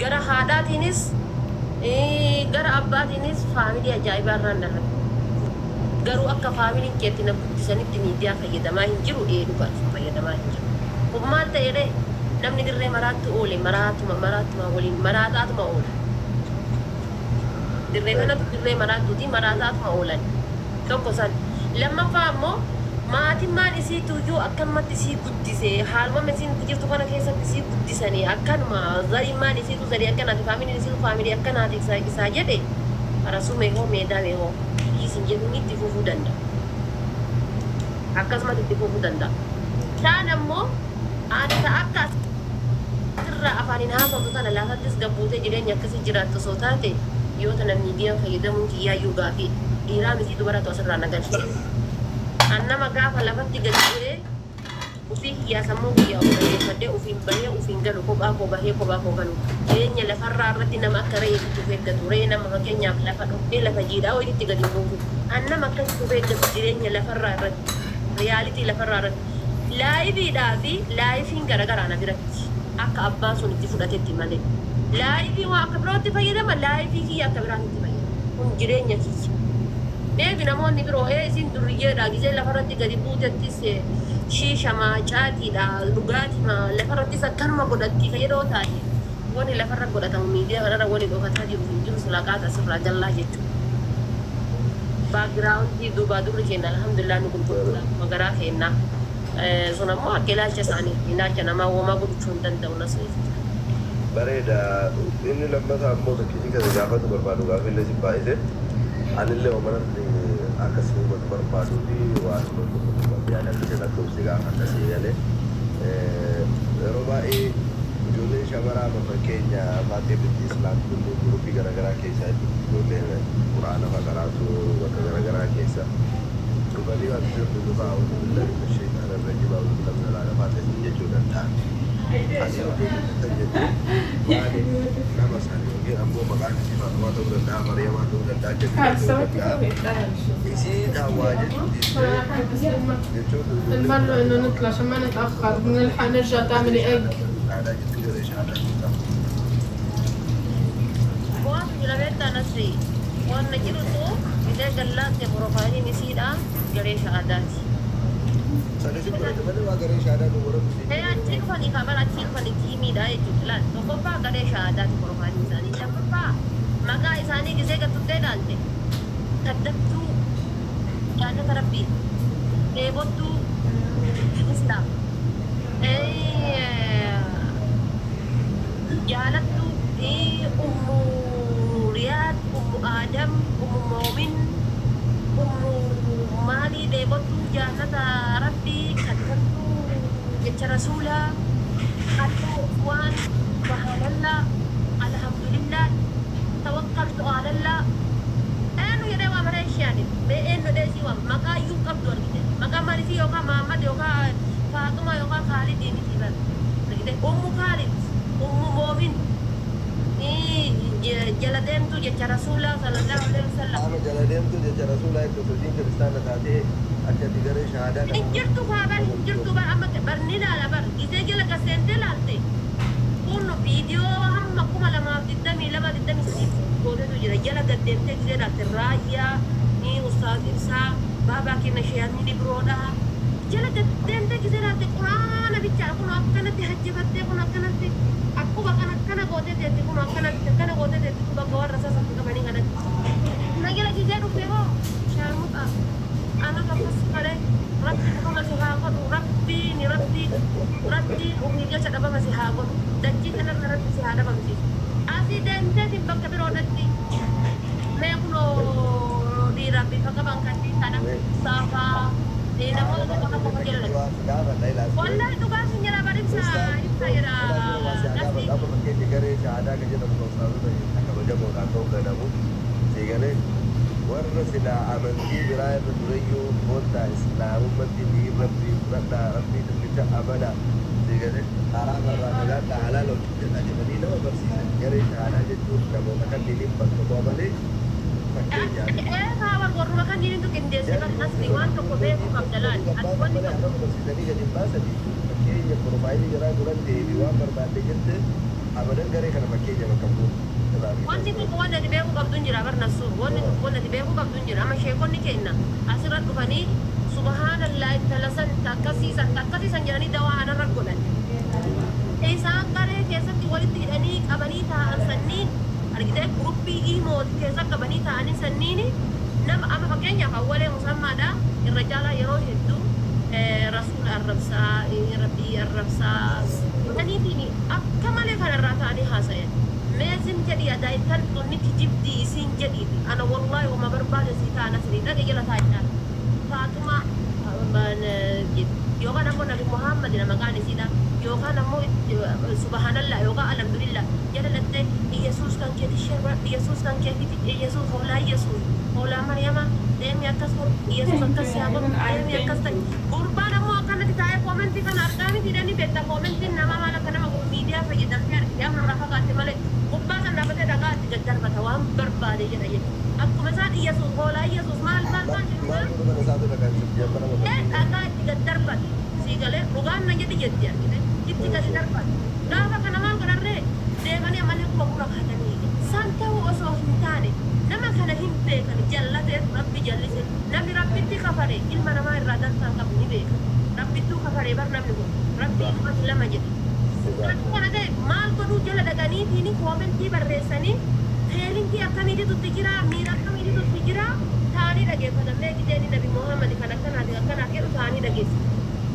gara haadhaatiinis gara abbaatiinis faamilii ajaa'ibaa irraan dhalate. Garuu akka faamiliin keetti na guddisanitti miidiyaa fayyadamaa hin jiru dhugaa fayyadamaa hin jiru. Kun maal ta'edhe namni dirree maraatti oole maraatuma waliin maraataatuma oola. Dirree kanatu dirree maraattuuti maraataatuma oolan. Tokko san lammaffaa ammoo maatimmaan isii tuyyuu akkanumatti isii guddisee haaluma isiin jirtu kana keessatti isii guddisanii akkanuma zarimmaan isiitu zarii akkanaati faamiliin isiitu faamilii akkanaati isaa jedhe arasuu meeqoo meedaa meeqoo isin jedhuun itti fufuu danda'a. Akkasumatti itti fufuu danda'a. Isaan ammoo ani akka asirraa afaaniin haasawtu kana laafattis gabbuutee jireenya akkasii jiraattu osoo taate yoo tana miidiyaan fayyadamuun kiyyaayyuu gaafii dhiiraa miti dubaratu asirraa nagalchee. Annama gaafa lafatti gadi bu'ee ufii kiyyaa sammuu kiyyaa odeeffadhee ufiin bahee ufiin galu kophaa koo bahee kophaa koo galu jireenya lafarraa irratti nama akka reefitti eeggatu ree nama fakkeenyaaf lafa dhoqqee lafa jiidhaa walitti gadi buutu annama akkasitti eeggatu jireenya lafarraa irratti riyaalitii lafarraa irratti laayiviidhaa fi laayiviin garagaraa na biratti akka abbaan sun itti fudhatetti malee laayivii waan akka birootti fayyadama laayivii kiyya akka biraatti fayyadama kun jireenya kiyya. Deebi namoonni biroo isin duriyyeedha gisee lafarratti gadi buutettis shiishama caatiidha dhugaatima lafarrattis akkanuma godhatti fayyadoo taa'e wani lafarra godhatamu miidiyaa kanarra wani dhokataa jiru hin jiru silaqaata asirraa jallaa jechuudha. Baagiraawundii duubaa durri keenya alhamdulillah nu gurgurudha magaraa keennaa sun ammoo akka ilaalcha isaanii ilaalcha namaa uumaa godhachuu hin danda'u nasuufi. Bareeda inni lammataa ammoo fakkii kana gaafatu barbaadu gaafillee si baay'ise. Anillee omanatti akkasii wal barbaaduu fi waan yaada akka lakkoofsi gaafa akkasii galee yeroo baay'ee ijoollee shamaraa fakkeenya faatee bitti islaamii hunduu guruppii garaagaraa keessaa ijoollee quraana faqaraatu bakka garaagaraa keessa dhufanii waan sirbi dhufaa hojii billahi ishee kana irra jibaa hojii lamna laala faatee jechuu danda'a. Asii hojii jechuun waan nama isaanii yookiin ammoo maqaan isii faatumaa ta'uu danda'a mariyamaa ta'uu danda'a المرة انه نطلع عشان ما نتأخر بنلحق نرجع تعملي اج Buat jilabeta nasi. Buat najiru tu kita gelat ya profil ini sih dah gereja adat. Saya acil fani kabar acil fani kimi dah itu lah. Toko pa gereja adat profil ini sani. Siapa pa? Maka isani kisah ketute dalte. Kadang tu jangan terapi. Lewat tu Islam. Jalan tu Ummu Riyad, Ummu Adam, Ummu Mumin, Ummu Mali lewat tu jalan terapi. Kadang tu Jecha Rasulah, kadang Wan, Subhanallah, Alhamdulillah, Tawakkaltu ala Allah. Ya dewa Malaysia ni, Indonesia maka yuk abdul kita, maka Malaysia yoga Muhammad yoga Fatimah yoga Khalid ini tiba, kita Ummu Khalid, Ummu Mumin, Jaladem tu Jecha Rasulullah sallallahu alaihi wasallam. Ama Jaladem tu Jecha Rasulullah itu sejin Kristan tadi ada tiga syahadat. Injir tu kabar amat bernila lah bar, kita jala kasente lalti. Uno video ham aku malam ditami lama ditami sedih. Kode tu jala gadem tek zera terraya ni ustaz Irsa baba kina syahan ni broda jala gadem tek zera te Quran bicara aku nak kena te haji batte aku nak kena te aku bakal nak kena kode te aku nak kena kode te aku bakal rasa satu kebanding ada lagi lagi zero pero syarmut anak apa sekali Rabbi aku masih hagot Rabbi ni Rabbi umi dia cakap apa masih hagot dan jika nak masih ada masih Asidente di bakka birodatti me kuno di Rabbi fakka bangkati tanah safa di namoto di bakka pokoknya wallahi itu kan senyala barin sa ira nasi apa mungkin digare ada kerja dalam kosong itu akan berjago atau ke dalam sehingga warna sila amanti beraya berduriu kota Islam ummati di Rabbi terlihat abada sehingga arah halal dan ada Madinah bersih garis ada itu kamu makan di limpah ke bawah balik kawan gua rumah kan ini tuh kendel sebab asli wan toko beku kapdalan atuan di kamu bersih tadi jadi bahasa di pakai profil jalan turun di dua berbanding itu abadan garee kana fakkeenya bakka bu'u. wanti tokko wanta ati beekuu qabduun jira bar nasuur wanti tokko wanta ati beekuu qabduun jira amma sheekonni kenna asirra dhufanii subhaanallah talasan takkasiisan jedhanii dawaa anarra godhan isaan garee keessatti walitti hidhanii qabanii taa'an sanniin argitee guruppii imooti keessa qabanii ta'anii sanniin nama amma fakkeenyaaf awwalee musammaadha irra caalaa yeroo hedduu rasuula arrabsaa rabbii arrabsaa jedhaniitiin akka malee kanarraa ta'anii haasa'an meesin jedhi adaa intal tonni kijibdii isiin jedhiiti ana wallaahi wama barbaade sii ta'an asirii dhaqe jala taa'idhaan faatuma yookaan ammoo nabi muhammad na maqaan isiidha yookaan ammoo subhanallah yookaan alhamdulillah jala lattee yesuus kan keeti sherba yesuus kan keeti yesuus hoolaa maryama deemi akkas yesuus akkas yaabon deemi akkas ta'e gurbaan ammoo akkanatti taa'ee koomentii kana argaa miti jedhanii beektaa koomentiin nama maal akka nama miidiyaa fayyadamtee argitee amma irraa fagaatte malee gubbaa kan dhaabatee dhagaa itti gaddarbata waan barbaade jedha jechuudha akkuma isaan yesuus hoolaa yesuus maal dhagaa itti gaddarbata siigalee dhugaan na jedhi jetti argite itti gadi darbata gaafa kana maal godharree deemanii ammallee kuma gura kaatanii san ta'uu osoo hin taane nama kana hin beekan jallatee rabbi jallise namni rabbitti kafare ilma namaa irraa dantaan qabu ni beeka rabbittuu kafare bar namni kun rabbi ilmati lama jedhe kana ta'e maal godhuu jala dhaqaniitiin koomentii barreessanii feelinkii akkamiititu jira miira akkamiititu jira taanii dhageeffatamee gideeni nabi muhammad kan akkanaati akkanaati jedhu taanii dhageessa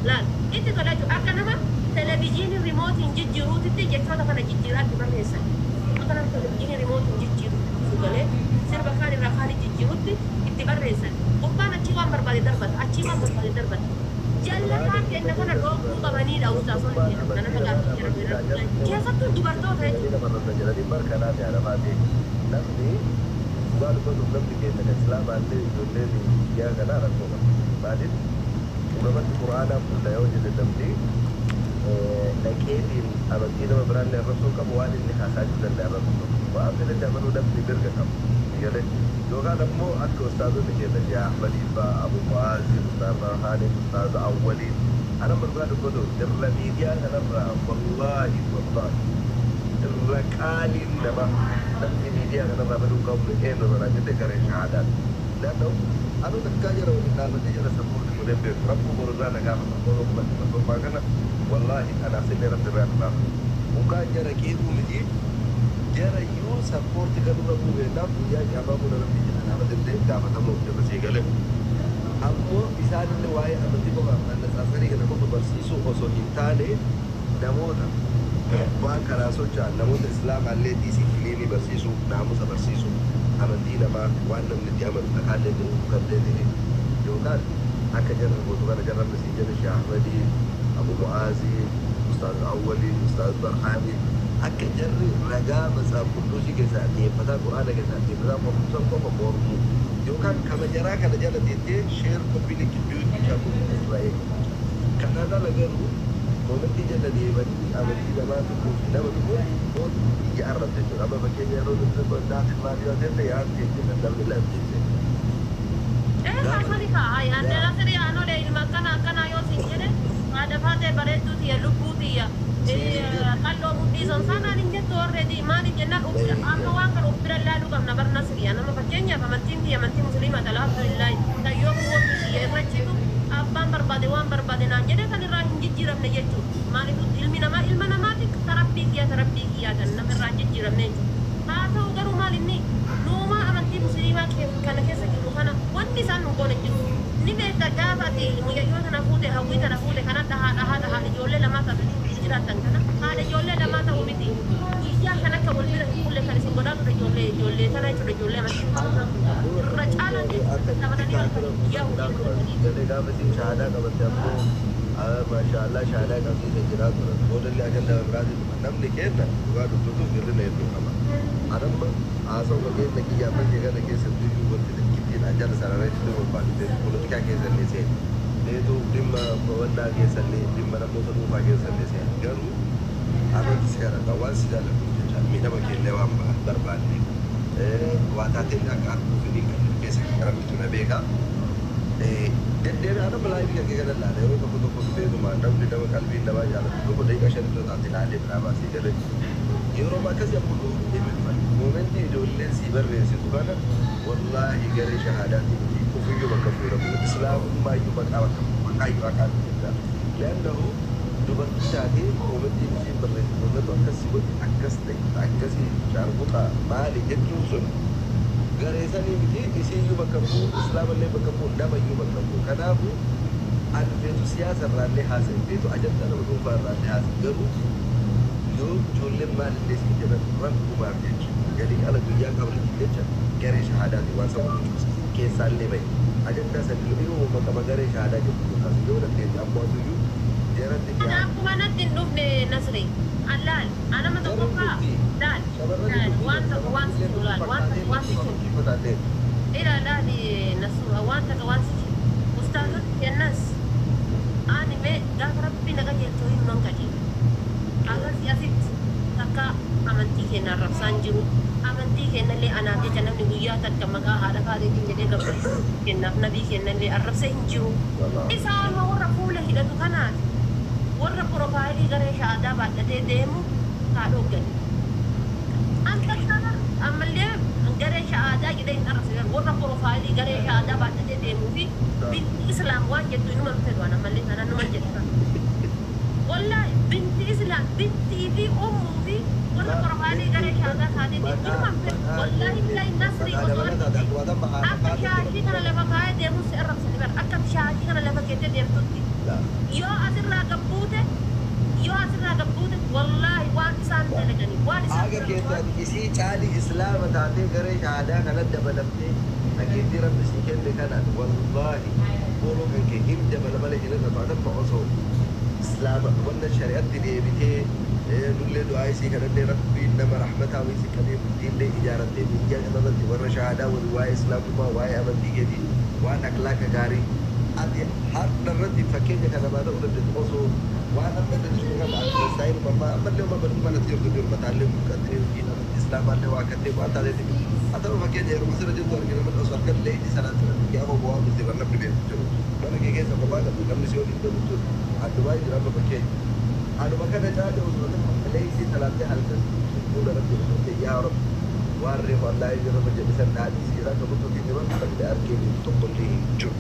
laal itti kadhachuu akka nama televizyiinii rimootiin jijjiiruutitti jechoota kana jijjiiraatti barreessan akka nama televizyiinii rimootiin jijjiiru sugalee sirba kaan irraa kaanii jijjiirutti itti barreessan gubbaan achii waan barbaade darbata achii waan barbaade darbata jallataan kenna kana dhoofuu qabaniidha ustaasonni kenna kana magaatii jedhamu keessattuu dubartoota namni waan godhuuf namni keenya kan islaamaallee ijoolleen biyyaa kanaa rakkoo qaba maaliif uumamatti quraanaa fuudha yoo jedhe namni dhaqeetiin amantii nama biraallee arrabsuu qabu waan inni haasa'uu danda'a arrabsuu qabu waan fedhatti amanuu namni mirga qabu galee yookaan ammoo akka ustaazonni keenya yaa ahmadii faa abu mu'aazii ustaaz rahaanii ustaaz awwaliin ana barbaadu godhu irra miidiyaa kanarraa wallaahi irra qaaliin nama namni miidiyaa kanarraa baduu qabnu eenyu irraa jette garee shahaadaan laanna'u anu takkaa jala waliin dhaabate jala safuurri godhee beeku rakkoo borurraa nagaafata borobaa kana wallaahi anaasillee rabbi irraa dhugaaf mukaan jara qeequu miti jara yoo sappoorti kanurra bu'eennaaf guyyaa qiyaamaa kun rabbi jala dhaabatillee gaafatamuuf jabasii galee ammoo isaanillee waa'ee amantii qofaaf annasaasarii kana qofa barsiisuu osoo hin taane namoota waan karaa socho'an namoota islaamaallee dhiisii kiliinii barsiisuu naamusa barsiisuu amantii namaa waan namni itti amanu dhaqaallee ta'uu kan ta'e yookaan akka jarra gootu kana jarra masii jedhe Sheekh Ahmadii Abu Mu'aazii Ustaaz Awwalii Ustaaz Barhaamii akka jarri ragaa matsaaf qulqulluu keessaa dhiyeeffataa quraana keessaa dhiyeeffataa qorumsan qofa mormuu yookaan kama jaraa kana jala teettee sheer qophiin gidduu shaakuu Israa'eel kanarra lagaruu koomentii jala deemanii amantii namaa tokkoof nama tokko biyya arrabte jechuudha amma fakkeenya yeroo nuti naati maal yoo ta'e yaadu keenya kan namni lamsiise. Kaasani kaa yaadde asirri aanolee ilma akkana yoo siin jedhe haadha faatee bareedduuti ya lubbuuti ya kalloo mudhiisan sanaan hin jettu warreeti maaliif jennaan amma waan kana ubbira laaluu qabna barna siriya nama fakkeenyaaf amantiin ti amantii musliimaa alhamdulillahi tayyoo kuwwatu siyya irrachiitu abbaan barbaade waan barbaade naan jedhe kan irraa hin jijjiiramne jechuudha maaliif ilma namaati tarabbii kiyyaa kan nama irraa hin jijjiiramne jechuudha haa ta'u garuu maal inni nuuma amantii musliimaa kana keessa jiru kana wanti isaan nu goone jiru ni beekta gaafa ati mucayyoo tana fuute hawwii tana fuute kanadha haadha ijoollee lamaa ta'u jiraatan kana haadha ijoollee lamaa ta'u miti guyyaa kan akka wal bira kulle kan isin godhaatudha ijoollee tana jechuudha ijoollee amantii irra caalaan taphatanii guyyaa hojii gaafa isin shahaadaa qabatte ammoo maashaallah shahaadaa qabsiisa jiraatu boodallee ajandaa biraatiin namni kenna dhugaa dubbatuuf hirrina hedduu qaba anamma haasawuma keenya kiyyaafate kana keessatti iyyuu wanti ittiin ajala sararratti barbaadde poolitikaa keessallee seeni deetuu dhimma wannaa keessallee dhimma namoota dhuunfaa keessallee seeni garuu amantis kana kan waan si jaallatu jecha miidhama keellee waan barbaadne waa taateen akka arguu fedhii kan keessa rabbitu na beeka deddeebi'aa nama laayif kan keessa laala yeroo tokko dhufeetuma namni nama qalbiin namaa jaallatu tokko daqiiqaa 5 taate laalee biraa baasee galee yeroo akkasii ammoo deebiin moomentii ijoolleen si barreessitu kana wallaahi garee shahaadaatti ofiyyuu bakka fuudhamu islaamummayyuu maqaayyuu akkaan jedha leannahu dubartii taatee moomentii isiin barreessitu akkasii godhi akkas ta'e akkasii shaarbuxa maali jechuun sun garee sanii miti isiiyyuu bakka fuudhu islaamallee bakka fuudhu namayyuu bakka fuudhu kanaafu ani feetu siyaasa irraallee haasa'e feetu ajandaa nama dhuunfaa irraallee haasa'e garuu yoo ijoolleen maalillee siin jedhan rabbumaaf jecha galii ala guyyaa qablatiin jecha garee shahaadaati waan sababu keessaallee bahe ajandaa sadii yoo maqama garee shahaadaa jedhu yookaas yoo dandeetti ammoatuyyuu jeeratti akkuma natti hin dhufne Nasri allaal anama tokkoffaa laal waan tokko waan situ laal waan tokko waan situ ila laali Nasru waan tokko waan situ ustaazot kennas ani me gaafa rabbi naga jettoo hin non qajeelu agarsi asitti takka amantii keenya arrabsaan jiru amantii keenyallee anaaf jecha namni guyyaa takka maqaa haadha faateetiin jedhee gabbatu kennaaf nabii keenyallee arrabsee hin jiru isaanuma warra fuula hidhatu kanaati warra profaayilii garee shahaadaa baadhatee deemu haadhoggani antakkana ammallee garee shahaadaa jedhee hin arrabse warra profaayilii garee shahaadaa baadhatee deemuu fi binti islaam waan jettu inuma fedhu ammallee sana numa jedha wallahi binti islam binti fi ummu fi wala profaayilii garee shahaadaa taatee inuma fedhu wallahi billahi Nasri osoo akka shaashii kana lafa kaayee deemus si arrabsani bar akka shaashii kana lafa keettee deemtutti yoo asirraa gabbuute wallahi waan isaan dalagani waan isaan aga keessatti isii caali islaama taatee garee shahaadaa kanatti dabalamtee dhageettii rabbi sii kenne kanaan wallahi booloo kan kee hin dabala malee hin irra baatan osoo islaama wanta shari'atti deebitee nullee du'aa isii kanallee rabbiin nama rahmataa isii qabee bultiillee ijaarattee biyya kanarratti warra shahaadaa wali waa'ee islaamummaa waa'ee amantii keetii waan akhlaaqa gaarii ati har'a irratti fakkeenya kana baata udaddeetu osoo waan amma dadhisu kana saayir mammaa ammallee uma bal'uma natti jirtu jiru mataallee mul'attee yookiin amantii islaamaallee waa kattee waan taateeti atama fakkeenya yeroo asirra jirtu argina mana osoo argadlee inni sanaatti namni amma bu'aa bulti bara namni beeku jiru mana kee keessa kophaa qabdu namni si waliin galu jiru addumaa jira amma fakkeenya aduma kana caale osoo namni isii salaattee halkan fuula rabbi dhufte yaa rabbi waan reefu allaa inni rabbi jedhisan dhaadhii siiraa qabutu keenya waan qabde argee tokkollee hin jiru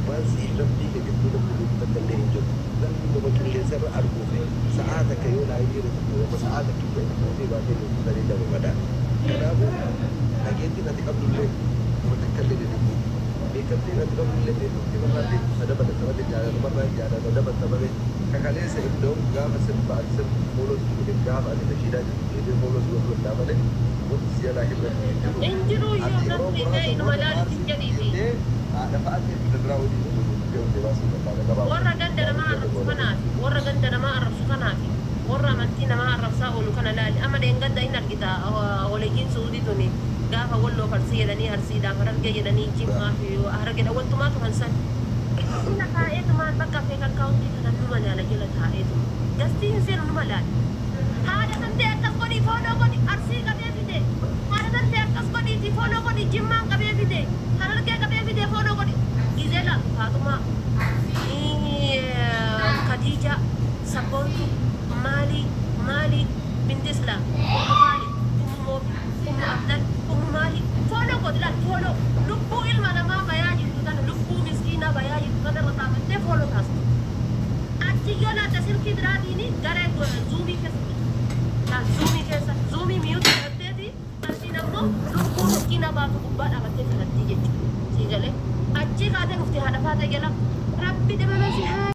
waan siif rabbii kee gidduu namni takkallee hin jiru namni nama qilleensarra arguufi sa'aata akka yoo laayii irratti sa'aata qilleensarra baatee sadii daba madaa kanaafuu dhageettiin ati qabdullee nama takkallee deddeebiin beekamtiin ati qabdullee beekamtii barraa deemtu sadaba dadhabate jaalatamarraa jaalata dabatabame kakaleessa iddoon gaafa sirba ati sirba fooloo si gaafa ati nashiidaa jirtu deebee fooloo si godhu hin malee wanti si jalaa hirratti hin jiru injiru yoo namni ta'e inuma laalitti jedhiifi haadha fa'aatee bidirraa waliin warra ganda namaa arrabsu kanaafi warra ganda namaa arrabsu kanaafi warra amantii namaa arrabsaa oolu kana laali amma deenganda hin argita waliin suudii tuni gaafa walloo farsii jedhanii harsiidhaaf harargee jedhanii jimmaa fi harargeedha wantumaa tuman san inna taa'eetumaan bakka feek akkaawuntii kana numa laala jala taa'eetuma gastiin seenu numa laali haadha kan ta'e akkas godhii fooloo godhi arsii qabee fide haadha kan ta'e akkas godhiiti fooloo godhi jimmaan qabee fide harargee qabee fide fooloo godhi gizela Fatuma Khadija Sabontu Mali binti Islam Mali Ummu Abdal Ummu Mali follow God lan follow lubbu ilma namaa bayaa jirtu kana lubbu miskiina bayaa jirtu kana irra taabattee follow taasisu achi yoo laata silkii biraatiini gara zuumii keessa zuumii miyuutu godhatteeti asiin ammoo lubbuu miskiina baatu gubbaa dhaabattee filattii jechuudha sii galee achi kaatee dhuftee haadha faatee jala rabbi dabalasi haa